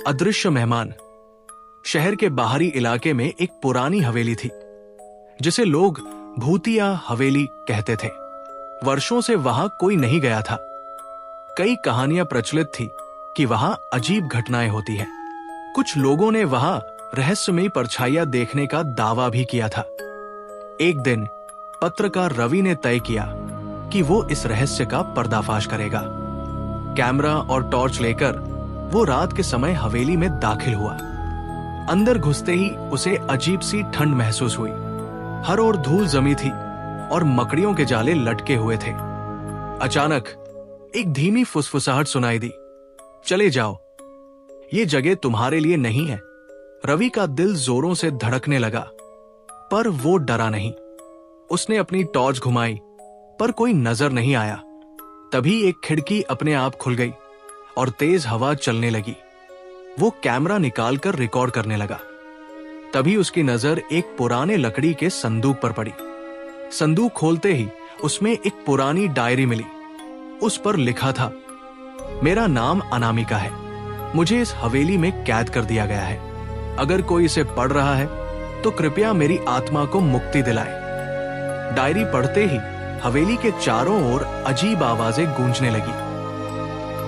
अदृश्य मेहमान। शहर के बाहरी इलाके में एक पुरानी हवेली थी जिसे लोग भूतिया हवेली कहते थे। वर्षों से वहां कोई नहीं गया था। कई कहानियां प्रचलित थी कि वहां अजीब घटनाएं होती हैं। कुछ लोगों ने वहां रहस्यमयी परछाइयां देखने का दावा भी किया था। एक दिन पत्रकार रवि ने तय किया कि वो इस रहस्य का पर्दाफाश करेगा। कैमरा और टॉर्च लेकर वो रात के समय हवेली में दाखिल हुआ। अंदर घुसते ही उसे अजीब सी ठंड महसूस हुई। हर ओर धूल जमी थी और मकड़ियों के जाले लटके हुए थे। अचानक एक धीमी फुसफुसाहट सुनाई दी, चले जाओ, ये जगह तुम्हारे लिए नहीं है। रवि का दिल जोरों से धड़कने लगा, पर वो डरा नहीं। उसने अपनी टॉर्च घुमाई, पर कोई नजर नहीं आया। तभी एक खिड़की अपने आप खुल गई और तेज हवा चलने लगी। वो कैमरा निकालकर रिकॉर्ड करने लगा। तभी उसकी नजर एक पुराने लकड़ी के संदूक पर पड़ी। संदूक खोलते ही उसमें एक पुरानी डायरी मिली। उस पर लिखा था, मेरा नाम अनामिका है, मुझे इस हवेली में कैद कर दिया गया है। अगर कोई इसे पढ़ रहा है तो कृपया मेरी आत्मा को मुक्ति दिलाए। डायरी पढ़ते ही हवेली के चारों ओर अजीब आवाजें गूंजने लगी।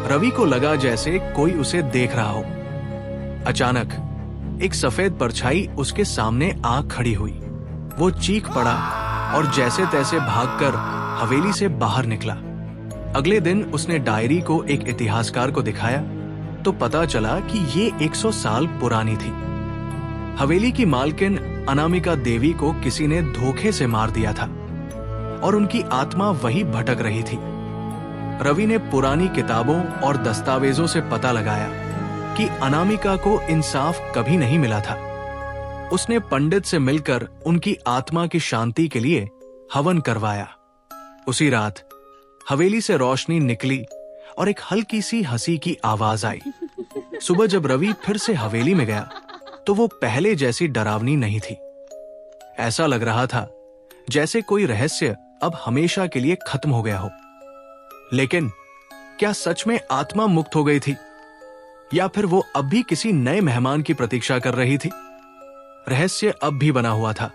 रवि को लगा जैसे कोई उसे देख रहा हो। अचानक एक सफेद परछाई उसके सामने आ खड़ी हुई। वो चीख पड़ा और जैसे तैसे भागकर हवेली से बाहर निकला। अगले दिन उसने डायरी को एक इतिहासकार को दिखाया तो पता चला कि ये 100 साल पुरानी थी। हवेली की मालकिन अनामिका देवी को किसी ने धोखे से मार दिया था और उनकी आत्मा वही भटक रही थी। रवि ने पुरानी किताबों और दस्तावेजों से पता लगाया कि अनामिका को इंसाफ कभी नहीं मिला था। उसने पंडित से मिलकर उनकी आत्मा की शांति के लिए हवन करवाया। उसी रात हवेली से रोशनी निकली और एक हल्की सी हंसी की आवाज आई। सुबह जब रवि फिर से हवेली में गया तो वो पहले जैसी डरावनी नहीं थी। ऐसा लग रहा था जैसे कोई रहस्य अब हमेशा के लिए खत्म हो गया हो। लेकिन क्या सच में आत्मा मुक्त हो गई थी या फिर वो अब भी किसी नए मेहमान की प्रतीक्षा कर रही थी? रहस्य अब भी बना हुआ था।